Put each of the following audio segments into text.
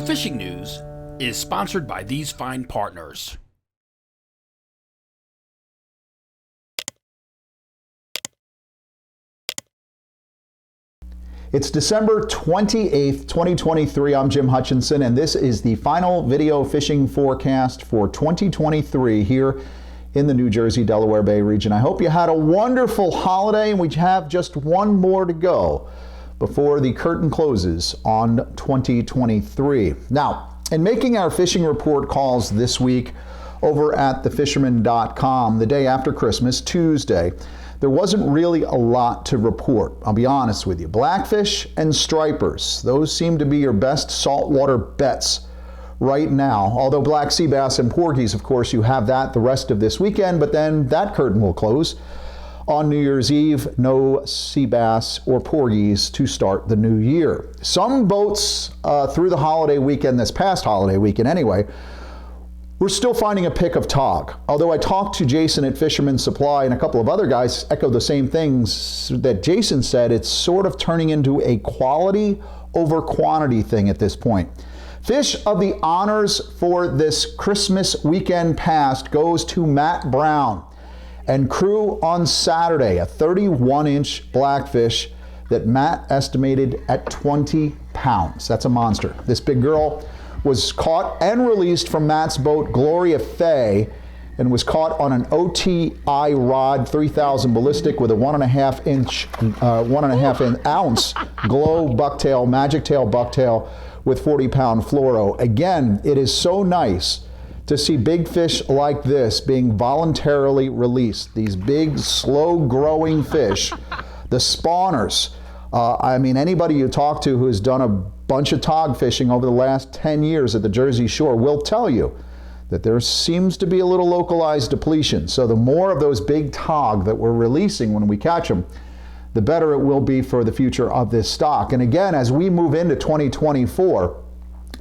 fishing news is sponsored by these fine partners. It's December 28th, 2023. I'm Jim Hutchinson, and this is the final video fishing forecast for 2023 here in the New Jersey, Delaware Bay region. I hope you had a wonderful holiday, and we have just one more to go before the curtain closes on 2023. Now, in making our fishing report calls this week over at thefisherman.com, the day after Christmas, Tuesday, there wasn't really a lot to report. I'll be honest with you. Blackfish and stripers, those seem to be your best saltwater bets right now. Although black sea bass and porgies, of course, you have that the rest of this weekend, but then that curtain will close on New Year's Eve. No sea bass or porgies to start the new year. Some boats through the holiday weekend, this past holiday weekend anyway, we're still finding a pick of tog. Although I talked to Jason at Fisherman Supply, and a couple of other guys echoed the same things that Jason said. It's sort of turning into a quality over quantity thing at this point. Fish of the honors for this Christmas weekend past goes to Matt Brown and crew on Saturday, a 31-inch blackfish that Matt estimated at 20 pounds. That's a monster. This big girl was caught and released from Matt's boat, Gloria Faye, and was caught on an OTI rod, 3000 ballistic, with a 1.5 ounce glow bucktail, magic tail bucktail with 40-pound fluoro. Again, it is so nice to see big fish like this being voluntarily released. These big, slow-growing fish, the spawners. I mean, anybody you talk to who has done a bunch of tog fishing over the last 10 years at the Jersey Shore will tell you that there seems to be a little localized depletion. So the more of those big tog that we're releasing when we catch them, the better it will be for the future of this stock. And again, as we move into 2024,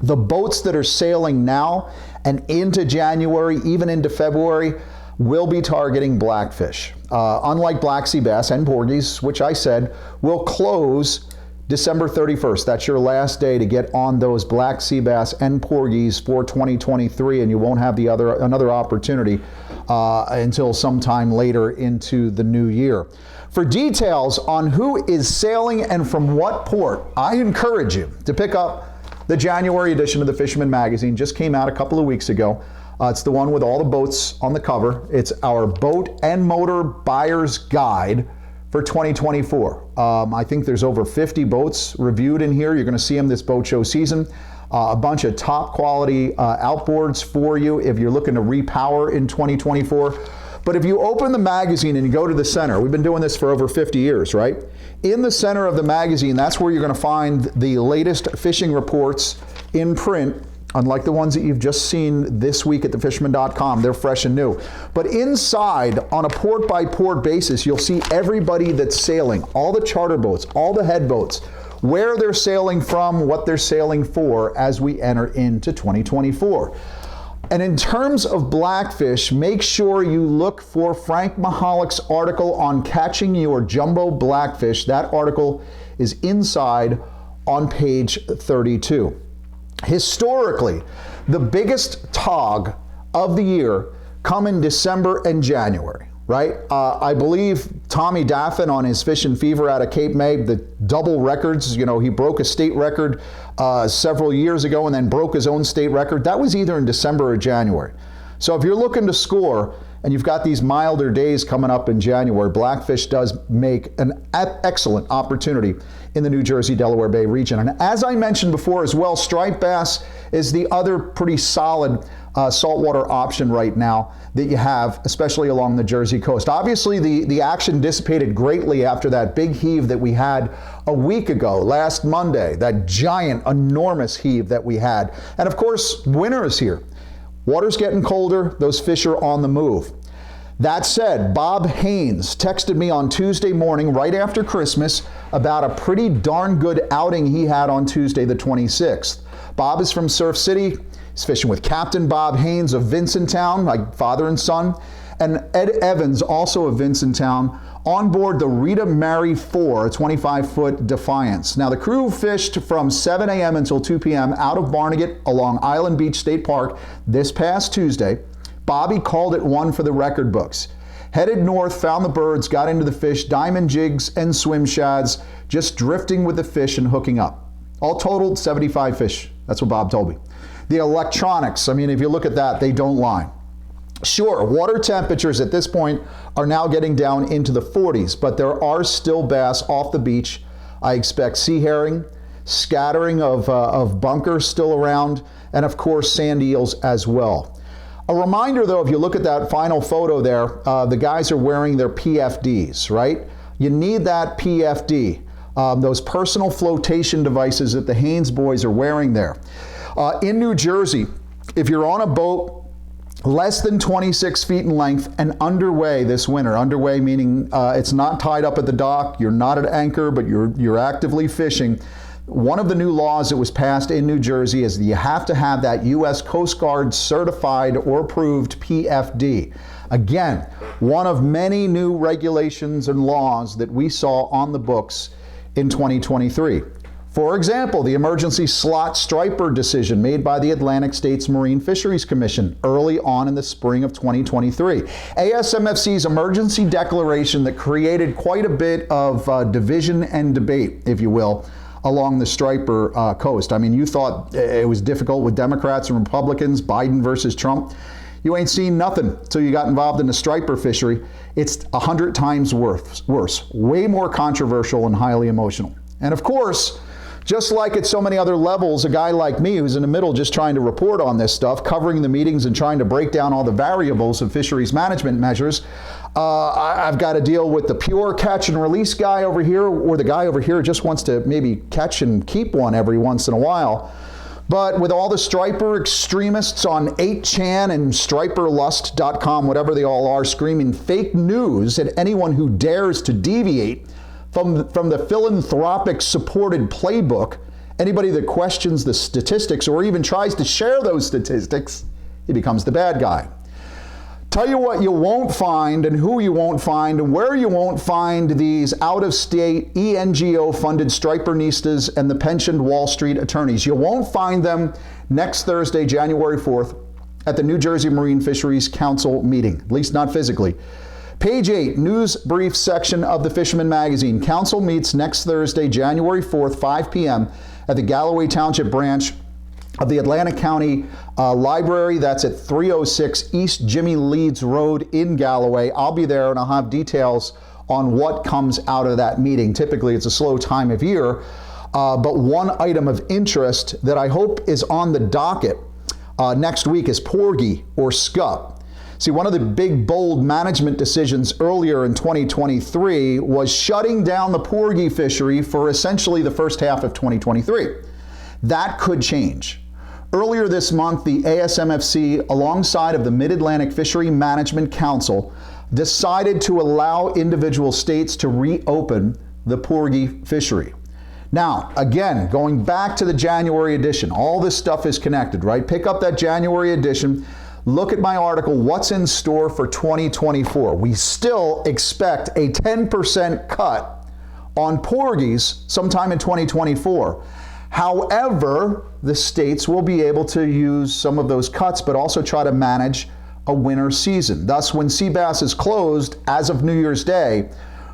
the boats that are sailing now and into January, even into February, will be targeting blackfish. Unlike black sea bass and porgies, which I said will close December 31st. That's your last day to get on those black sea bass and porgies for 2023, and you won't have another opportunity until sometime later into the new year. For details on who is sailing and from what port, I encourage you to pick up the January edition of the Fisherman magazine. Just came out a couple of weeks ago. It's the one with all the boats on the cover. It's our boat and motor buyer's guide for 2024. I think there's over 50 boats reviewed in here. You're going to see them this boat show season. A bunch of top quality outboards for you if you're looking to repower in 2024. But if you open the magazine and you go to the center, we've been doing this for over 50 years, right? In the center of the magazine, that's where you're going to find the latest fishing reports in print. Unlike the ones that you've just seen this week at thefisherman.com, they're fresh and new. But inside, on a port-by-port basis, you'll see everybody that's sailing, all the charter boats, all the head boats, where they're sailing from, what they're sailing for as we enter into 2024. And in terms of blackfish, make sure you look for Frank Mahalick's article on catching your jumbo blackfish. That article is inside on page 32. Historically, the biggest tog of the year come in December and January, right? I believe Tommy Daffin on his Fishing Fever out of Cape May, the double records, you know, he broke a state record several years ago and then broke his own state record. That was either in December or January. So if you're looking to score and you've got these milder days coming up in January, blackfish does make an excellent opportunity in the New Jersey, Delaware Bay region. And as I mentioned before as well, striped bass is the other pretty solid saltwater option right now that you have, especially along the Jersey coast. Obviously, the action dissipated greatly after that big heave that we had a week ago, last Monday, that giant, enormous heave that we had. And of course, winter is here. Water's getting colder, those fish are on the move. That said, Bob Haynes texted me on Tuesday morning, right after Christmas, about a pretty darn good outing he had on Tuesday the 26th. Bob is from Surf City. He's fishing with Captain Bob Haynes of Vincenttown, like father and son, and Ed Evans, also of Vincenttown, on board the Rita Mary 4, a 25-foot Defiance. Now, the crew fished from 7 a.m. until 2 p.m. out of Barnegat along Island Beach State Park this past Tuesday. Bobby called it one for the record books. Headed north, found the birds, got into the fish, diamond jigs and swim shads, just drifting with the fish and hooking up. All totaled, 75 fish. That's what Bob told me. The electronics, I mean, if you look at that, they don't lie. Sure, water temperatures at this point are now getting down into the 40s, but there are still bass off the beach. I expect sea herring, scattering of bunkers still around, and of course sand eels as well. A reminder though, if you look at that final photo there, the guys are wearing their PFDs, right? You need that PFD, those personal flotation devices that the Haynes boys are wearing there. In New Jersey, if you're on a boat less than 26 feet in length and underway this winter, underway meaning it's not tied up at the dock, you're not at anchor, but you're actively fishing. One of the new laws that was passed in New Jersey is that you have to have that U.S. Coast Guard certified or approved PFD. Again, one of many new regulations and laws that we saw on the books in 2023. For example, the emergency slot striper decision made by the Atlantic States Marine Fisheries Commission early on in the spring of 2023. ASMFC's emergency declaration that created quite a bit of division and debate, if you will, along the striper coast. I mean, you thought it was difficult with Democrats and Republicans, Biden versus Trump. You ain't seen nothing till you got involved in the striper fishery. It's 100 times worse, way more controversial and highly emotional. And of course, just like at so many other levels, a guy like me who's in the middle just trying to report on this stuff, covering the meetings and trying to break down all the variables of fisheries management measures, I've got to deal with the pure catch and release guy over here, or the guy over here just wants to maybe catch and keep one every once in a while. But with all the striper extremists on 8chan and striperlust.com, whatever they all are, screaming fake news at anyone who dares to deviate from the philanthropic supported playbook, anybody that questions the statistics or even tries to share those statistics, he becomes the bad guy. Tell you what you won't find and who you won't find and where you won't find these out-of-state ENGO-funded stripernistas and the pensioned Wall Street attorneys. You won't find them next Thursday, January 4th, at the New Jersey Marine Fisheries Council meeting, at least not physically. Page 8, news brief section of the Fisherman magazine. Council meets next Thursday, January 4th, 5 p.m. at the Galloway Township branch of the Atlantic County Library. That's at 306 East Jimmy Leeds Road in Galloway. I'll be there and I'll have details on what comes out of that meeting. Typically, it's a slow time of year, but one item of interest that I hope is on the docket next week is porgy or scup. See, one of the big, bold management decisions earlier in 2023 was shutting down the porgy fishery for essentially the first half of 2023. That could change. Earlier this month, the ASMFC, alongside of the Mid-Atlantic Fishery Management Council, decided to allow individual states to reopen the porgy fishery. Now, again, going back to the January edition, all this stuff is connected, right? Pick up that January edition. Look at my article, What's in Store for 2024. We still expect a 10% cut on porgies sometime in 2024. However, the states will be able to use some of those cuts, but also try to manage a winter season. Thus, when sea bass is closed as of New Year's Day,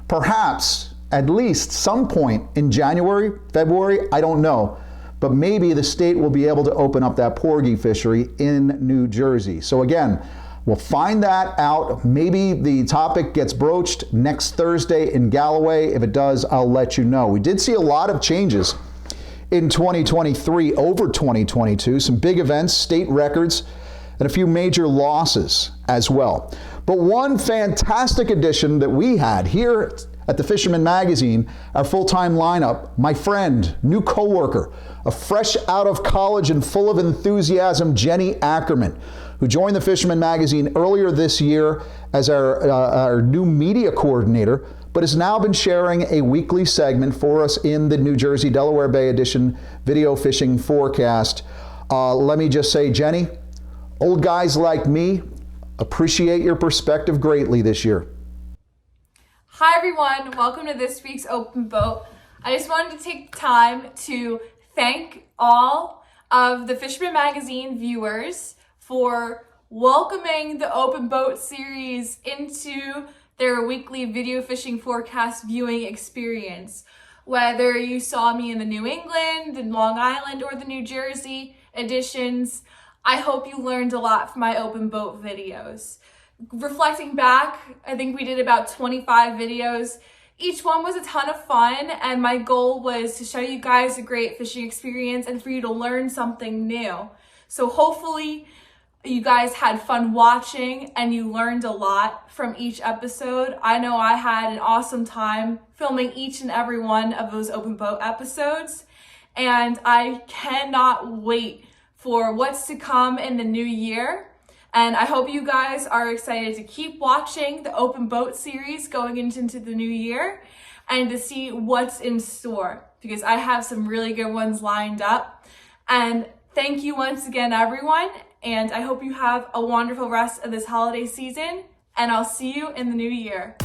perhaps at least some point in January, February, I don't know, but maybe the state will be able to open up that porgy fishery in New Jersey. So again, we'll find that out. Maybe the topic gets broached next Thursday in Galloway. If it does, I'll let you know. We did see a lot of changes in 2023 over 2022, some big events, state records, and a few major losses as well. But one fantastic addition that we had here at the Fisherman magazine, our full-time lineup, my friend, new coworker, a fresh out of college and full of enthusiasm, Jenni Ackerman, who joined the Fisherman magazine earlier this year as our new media coordinator, but has now been sharing a weekly segment for us in the New Jersey Delaware Bay Edition video fishing forecast. Let me just say, Jenni, old guys like me appreciate your perspective greatly this year. Hi everyone, welcome to this week's Open Boat. I just wanted to take the time to thank all of the Fisherman magazine viewers for welcoming the Open Boat series into their weekly video fishing forecast viewing experience. Whether you saw me in the New England, and Long Island, or the New Jersey editions, I hope you learned a lot from my Open Boat videos. Reflecting back, I think we did about 25 videos. Each one was a ton of fun, and my goal was to show you guys a great fishing experience and for you to learn something new. So hopefully you guys had fun watching and you learned a lot from each episode. I know I had an awesome time filming each and every one of those Open Boat episodes, and I cannot wait for what's to come in the new year. And I hope you guys are excited to keep watching the Open Boat series going into the new year and to see what's in store, because I have some really good ones lined up. And thank you once again, everyone. And I hope you have a wonderful rest of this holiday season, and I'll see you in the new year.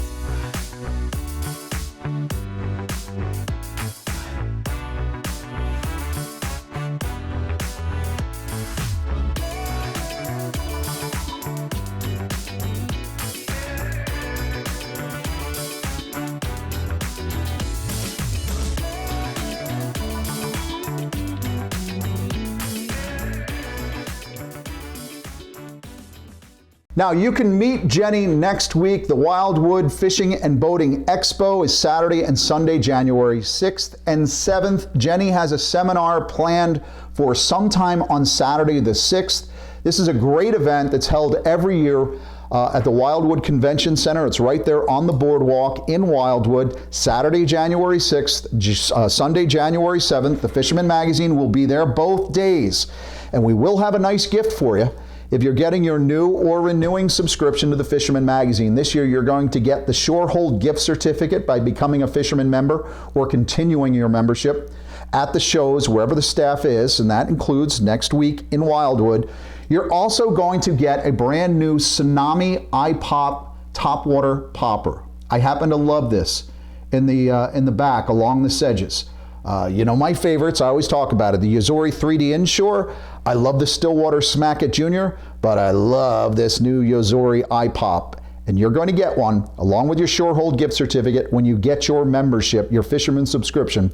Now, you can meet Jenni next week. The Wildwood Fishing and Boating Expo is Saturday and Sunday, January 6th and 7th. Jenni has a seminar planned for sometime on Saturday the 6th. This is a great event that's held every year at the Wildwood Convention Center. It's right there on the boardwalk in Wildwood. Saturday, January 6th, Sunday, January 7th. The Fisherman magazine will be there both days. And we will have a nice gift for you. If you're getting your new or renewing subscription to the Fisherman magazine, this year you're going to get the Shorehold gift certificate by becoming a Fisherman member or continuing your membership at the shows wherever the staff is, and that includes next week in Wildwood. You're also going to get a brand new Tsunami iPop topwater popper. I happen to love this in the back along the sedges. You know my favorites, I always talk about it. The Yozori 3D Inshore. I love the Stillwater Smack It Junior, but I love this new Yozori iPop. And you're going to get one along with your Shorehold gift certificate when you get your membership, your Fisherman subscription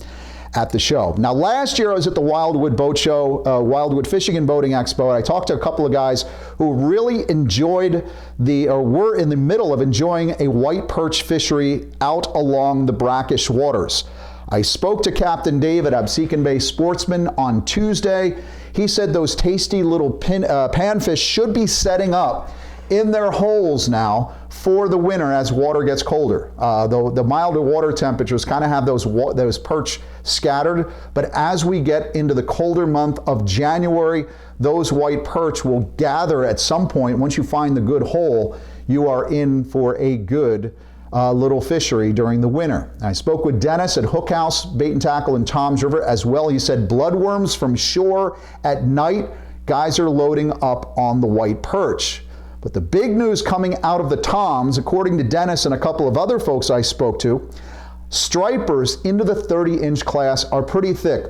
at the show. Now, last year I was at the Wildwood Boat Show, Wildwood Fishing and Boating Expo, and I talked to a couple of guys who really enjoyed were in the middle of enjoying a white perch fishery out along the brackish waters. I spoke to Captain Dave at Absecon Bay Sportsman on Tuesday. He said those tasty little panfish should be setting up in their holes now for the winter as water gets colder. The milder water temperatures kind of have those perch scattered, but as we get into the colder month of January, those white perch will gather at some point. Once you find the good hole, you are in for a good little fishery during the winter. I spoke with Dennis at Hook House Bait and Tackle in Toms River as well. He said bloodworms from shore at night, guys are loading up on the white perch. But the big news coming out of the Toms, according to Dennis and a couple of other folks I spoke to, stripers into the 30-inch class are pretty thick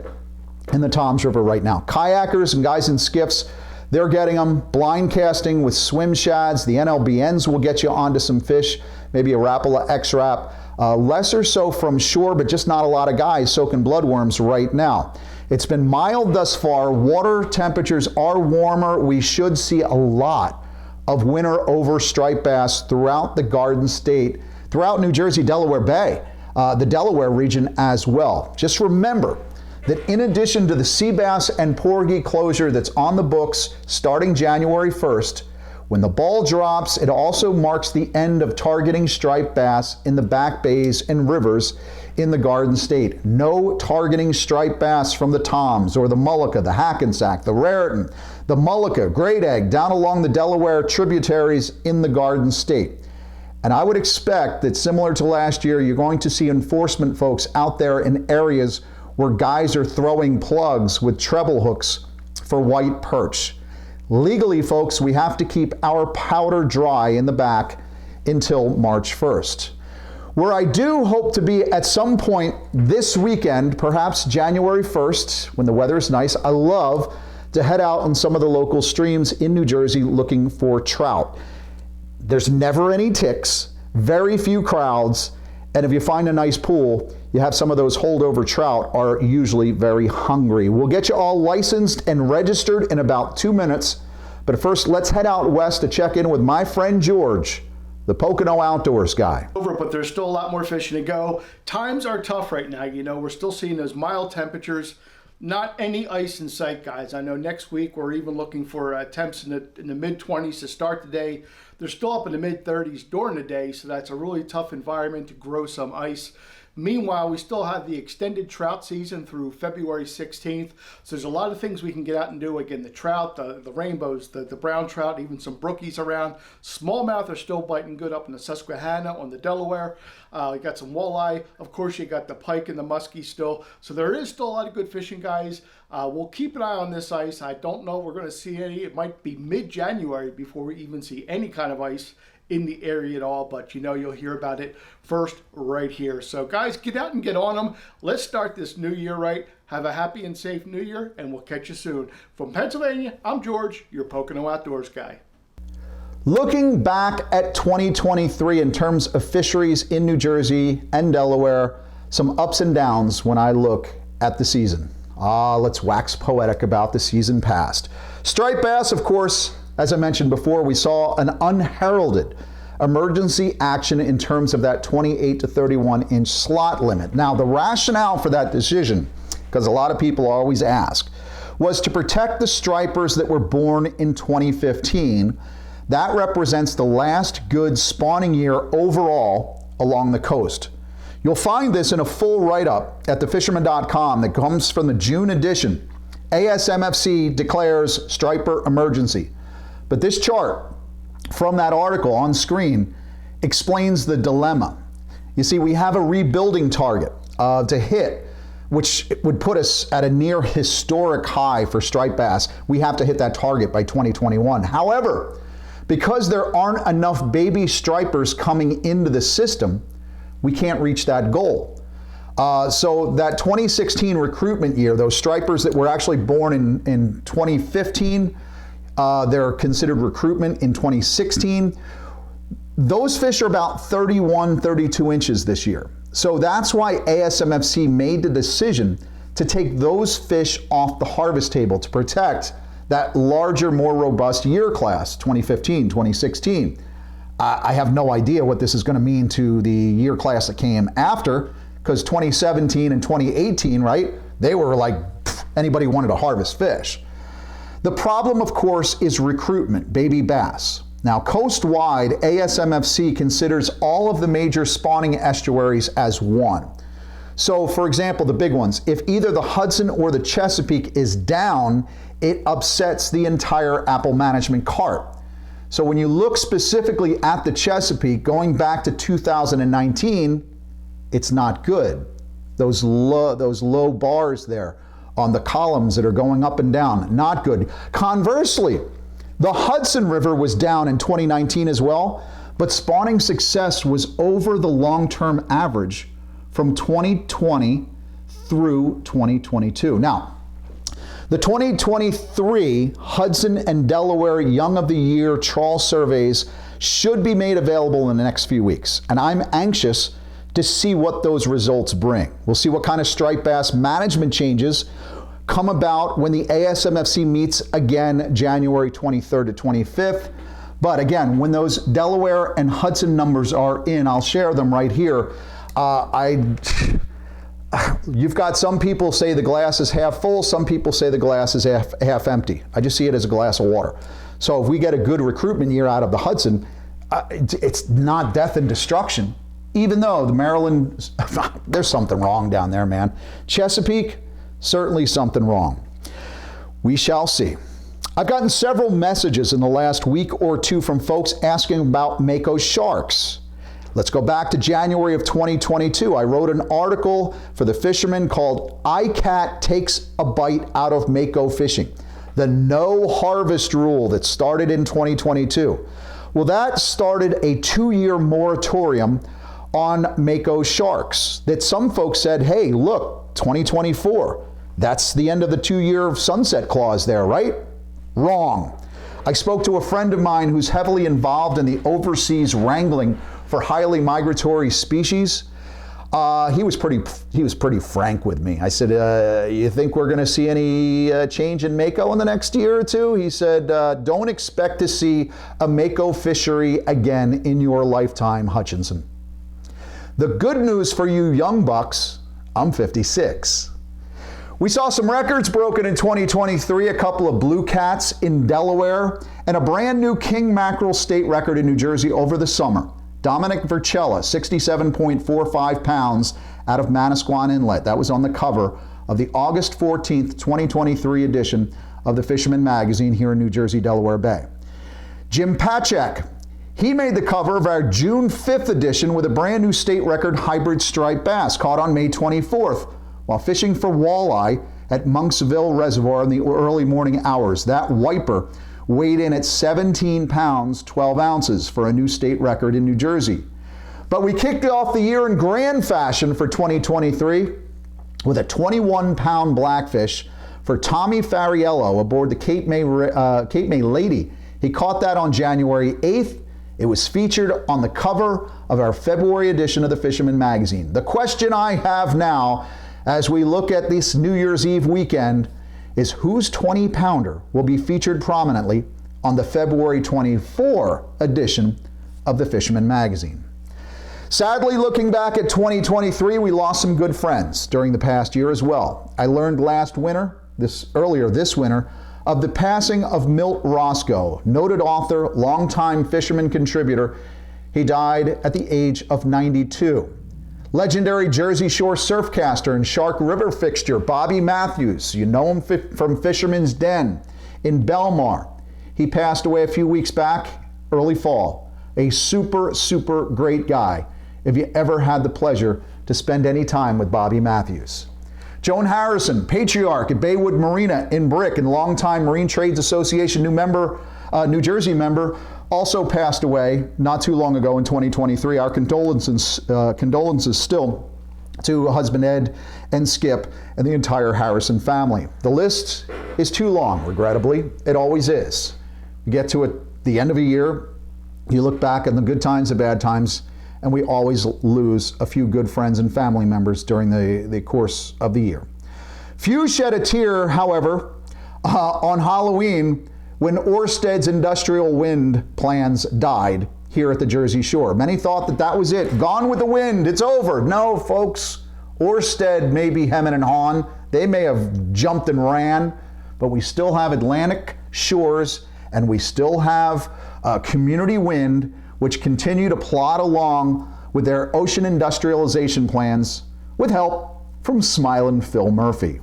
in the Toms River right now. Kayakers and guys in skiffs, they're getting them. Blind casting with swim shads. The NLBNs will get you onto some fish, maybe a Rapala X-Rap. Lesser so from shore, but just not a lot of guys soaking bloodworms right now. It's been mild thus far. Water temperatures are warmer. We should see a lot of winter over striped bass throughout the Garden State, throughout New Jersey, Delaware Bay, the Delaware region as well. Just remember that in addition to the sea bass and porgy closure that's on the books starting January 1st, when the ball drops, it also marks the end of targeting striped bass in the back bays and rivers in the Garden State. No targeting striped bass from the Toms or the Mullica, the Hackensack, the Raritan, the Mullica, Great Egg, down along the Delaware tributaries in the Garden State. And I would expect that similar to last year, you're going to see enforcement folks out there in areas where guys are throwing plugs with treble hooks for white perch. Legally, folks, we have to keep our powder dry in the back until March 1st. Where I do hope to be at some point this weekend, perhaps January 1st, when the weather is nice, I love to head out on some of the local streams in New Jersey looking for trout. There's never any ticks, very few crowds, and if you find a nice pool, you have some of those holdover trout are usually very hungry. We'll get you all licensed and registered in about 2 minutes, but first let's head out west to check in with my friend George, the Pocono Outdoors guy. But there's still a lot more fishing to go. Times are tough right now. You know, we're still seeing those mild temperatures. Not any ice in sight, guys. I know next week we're even looking for temps in the mid-20s to start the day. They're still up in the mid-30s during the day, so that's a really tough environment to grow some ice. Meanwhile, we still have the extended trout season through February 16th. So there's a lot of things we can get out and do. Again, the trout, the rainbows, the brown trout, even some brookies around. Smallmouth are still biting good up in the Susquehanna, on the Delaware. You got some walleye. Of course, you got the pike and the muskie still. So there is still a lot of good fishing, guys. We'll keep an eye on this ice. I don't know if we're going to see any. It might be mid-January before we even see any kind of ice in the area at all, but you know you'll hear about it first right here. So guys, get out and get on them. Let's start this new year right. Have a happy and safe new year, and we'll catch you soon. From Pennsylvania, I'm George, your Pocono Outdoors guy. Looking back at 2023 in terms of fisheries in New Jersey and Delaware, some ups and downs when I look at the season. Let's wax poetic about the season past. Striped bass, of course, as I mentioned before, we saw an unheralded emergency action in terms of that 28 to 31 inch slot limit. Now, the rationale for that decision, because a lot of people always ask, was to protect the stripers that were born in 2015. That represents the last good spawning year overall along the coast. You'll find this in a full write-up at thefisherman.com that comes from the June edition. ASMFC declares striper emergency. But this chart from that article on screen explains the dilemma. You see, we have a rebuilding target to hit, which would put us at a near historic high for striped bass. We have to hit that target by 2021. However, because there aren't enough baby stripers coming into the system, we can't reach that goal. So that 2016 recruitment year, those stripers that were actually born in 2015, they're considered recruitment in 2016. Those fish are about 31, 32 inches this year. So that's why ASMFC made the decision to take those fish off the harvest table to protect that larger, more robust year class, 2015, 2016. I have no idea what this is going to mean to the year class that came after, because 2017 and 2018, right, they were like anybody wanted to harvest fish. The problem, of course, is recruitment, baby bass. Now, coast-wide, ASMFC considers all of the major spawning estuaries as one. So, for example, the big ones, if either the Hudson or the Chesapeake is down, it upsets the entire apple management cart. So when you look specifically at the Chesapeake, going back to 2019, it's not good. Those low bars there on the columns that are going up and down, not good. Conversely, the Hudson River was down in 2019 as well, but spawning success was over the long-term average from 2020 through 2022. Now, the 2023 Hudson and Delaware Young of the Year trawl surveys should be made available in the next few weeks, and I'm anxious to see what those results bring. We'll see what kind of striped bass management changes come about when the ASMFC meets again January 23rd to 25th. But again, when those Delaware and Hudson numbers are in, I'll share them right here. You've got some people say the glass is half full, some people say the glass is half empty. I just see it as a glass of water. So if we get a good recruitment year out of the Hudson, it's not death and destruction. Even though the Maryland, there's something wrong down there, man. Chesapeake, certainly something wrong. We shall see. I've gotten several messages in the last week or two from folks asking about Mako sharks. Let's go back to January of 2022. I wrote an article for the Fisherman called ICAT Takes a Bite Out of Mako Fishing, the no harvest rule that started in 2022. Well, that started a 2-year moratorium on Mako sharks that some folks said, hey, look, 2024, that's the end of the 2-year sunset clause there, right? Wrong. I spoke to a friend of mine who's heavily involved in the overseas wrangling for highly migratory species. He was pretty frank with me. I said, you think we're going to see any change in Mako in the next year or two? He said, don't expect to see a Mako fishery again in your lifetime, Hutchinson. The good news for you young bucks, I'm 56. We saw some records broken in 2023, a couple of blue cats in Delaware, and a brand new king mackerel state record in New Jersey over the summer. Dominic Vercella, 67.45 pounds out of Manasquan Inlet. That was on the cover of the August 14th, 2023 edition of the Fisherman magazine here in New Jersey, Delaware Bay. Jim Pachek, he made the cover of our June 5th edition with a brand new state record hybrid striped bass caught on May 24th while fishing for walleye at Monksville Reservoir in the early morning hours. That wiper weighed in at 17 pounds, 12 ounces for a new state record in New Jersey. But we kicked off the year in grand fashion for 2023 with a 21-pound blackfish for Tommy Fariello aboard the Cape May Lady. He caught that on January 8th. It was featured on the cover of our February edition of the Fisherman magazine. The question I have now, as we look at this New Year's Eve weekend, is whose 20-pounder will be featured prominently on the February 24 edition of the Fisherman magazine. Sadly, looking back at 2023, we lost some good friends during the past year as well. I learned earlier this winter, of the passing of Milt Roscoe, noted author, longtime fisherman contributor. He died at the age of 92. Legendary Jersey Shore surfcaster and Shark River fixture, Bobby Matthews. You know him from Fisherman's Den in Belmar. He passed away a few weeks back, early fall. A super, super great guy, if you ever had the pleasure to spend any time with Bobby Matthews. Joan Harrison, patriarch at Baywood Marina in Brick and longtime Marine Trades Association New Jersey member, also passed away not too long ago in 2023. Our condolences still to husband Ed and Skip and the entire Harrison family. The list is too long, regrettably. It always is. You get to the end of a year, you look back on the good times, the bad times, and we always lose a few good friends and family members during the course of the year. Few shed a tear, however, on Halloween when Ørsted's industrial wind plans died here at the Jersey Shore. Many thought that was it. Gone with the wind, it's over. No, folks, Ørsted may be hemming and hawing. They may have jumped and ran, but we still have Atlantic shores and we still have community wind, which continue to plod along with their ocean industrialization plans with help from Smilin' Phil Murphy.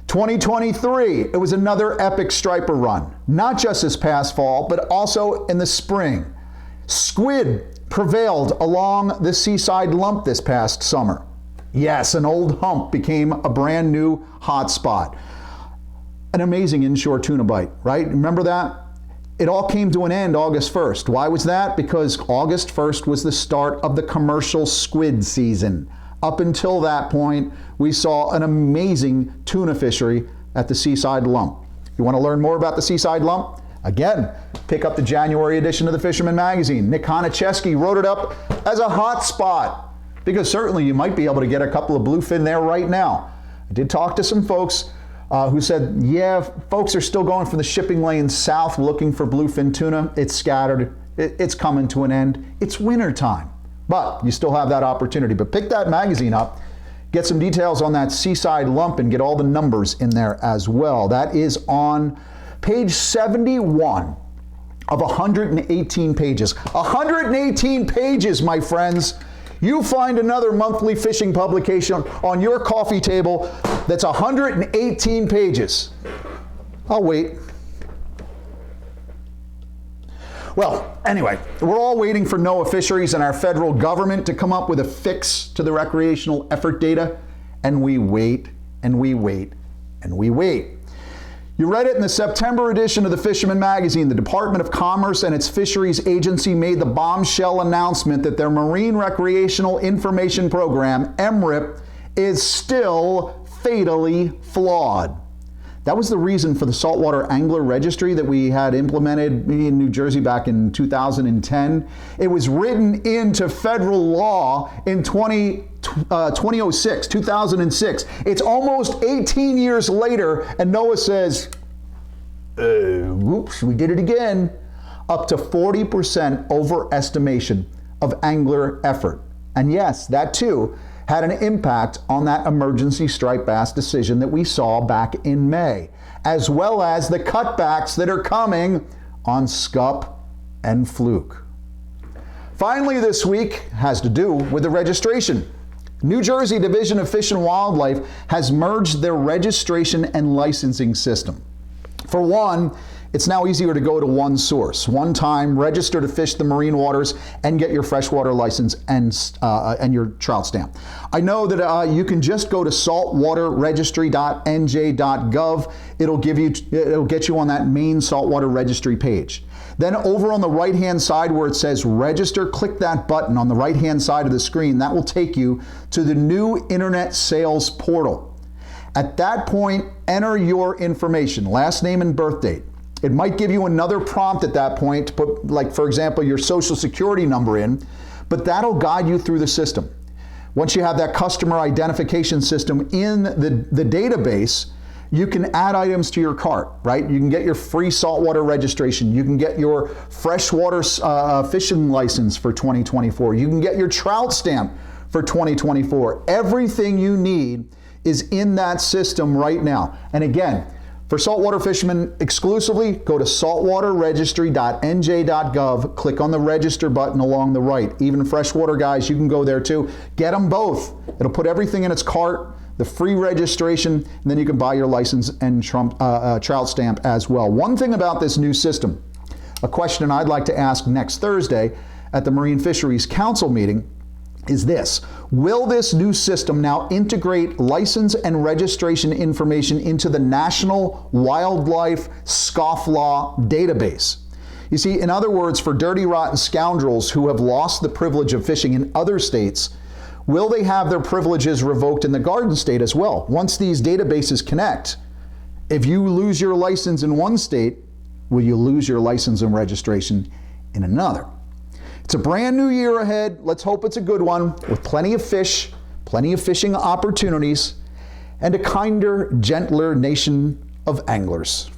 2023, it was another epic striper run, not just this past fall, but also in the spring. Squid prevailed along the Seaside Lump this past summer. Yes, an old hump became a brand new hot spot. An amazing inshore tuna bite, right? Remember that? It all came to an end August 1st. Why was that? Because August 1st was the start of the commercial squid season. Up until that point, we saw an amazing tuna fishery at the Seaside Lump. You want to learn more about the Seaside Lump? Again, pick up the January edition of the Fisherman magazine. Nick Honicheski wrote it up as a hot spot because certainly you might be able to get a couple of bluefin there right now. I did talk to some folks who said, yeah, folks are still going from the shipping lanes south looking for bluefin tuna. It's scattered. It's coming to an end. It's winter time, but you still have that opportunity. But pick that magazine up, get some details on that Seaside Lump, and get all the numbers in there as well. That is on page 71 of 118 pages. 118 pages, my friends. You find another monthly fishing publication on your coffee table that's 118 pages. I'll wait. Well, anyway, we're all waiting for NOAA Fisheries and our federal government to come up with a fix to the recreational effort data, and we wait, and we wait, and we wait. You read it in the September edition of the Fisherman magazine. The Department of Commerce and its fisheries agency made the bombshell announcement that their Marine Recreational Information Program, MRIP, is still fatally flawed. That was the reason for the Saltwater Angler Registry that we had implemented in New Jersey back in 2010. It was written into federal law in 2006. It's almost 18 years later, and NOAA says, whoops, we did it again. Up to 40% overestimation of angler effort. And yes, that too had an impact on that emergency striped bass decision that we saw back in May, as well as the cutbacks that are coming on scup and fluke. Finally this week has to do with the registration. New Jersey Division of Fish and Wildlife has merged their registration and licensing system. For one, it's now easier to go to one source, one time, register to fish the marine waters, and get your freshwater license and your trout stamp. I know that you can just go to saltwaterregistry.nj.gov. It'll get you on that main saltwater registry page. Then over on the right-hand side where it says register, click that button on the right-hand side of the screen. That will take you to the new internet sales portal. At that point, enter your information, last name and birth date. It might give you another prompt at that point to put, like, for example, your social security number in, but that'll guide you through the system. Once you have that customer identification system in the database, you can add items to your cart, right? You can get your free saltwater registration. You can get your freshwater fishing license for 2024. You can get your trout stamp for 2024. Everything you need is in that system right now. And again, for saltwater fishermen exclusively, go to saltwaterregistry.nj.gov, click on the register button along the right. Even freshwater guys, you can go there too. Get them both. It'll put everything in its cart, the free registration, and then you can buy your license and trout stamp as well. One thing about this new system, a question I'd like to ask next Thursday at the Marine Fisheries Council meeting, is this: will this new system now integrate license and registration information into the National Wildlife Scofflaw database? You see, in other words, for dirty, rotten scoundrels who have lost the privilege of fishing in other states, will they have their privileges revoked in the Garden State as well? Once these databases connect, if you lose your license in one state, will you lose your license and registration in another? It's a brand new year ahead. Let's hope it's a good one with plenty of fish, plenty of fishing opportunities, and a kinder, gentler nation of anglers.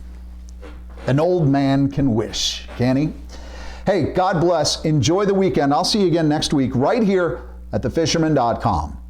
An old man can wish, can he? Hey, God bless. Enjoy the weekend. I'll see you again next week right here at thefisherman.com.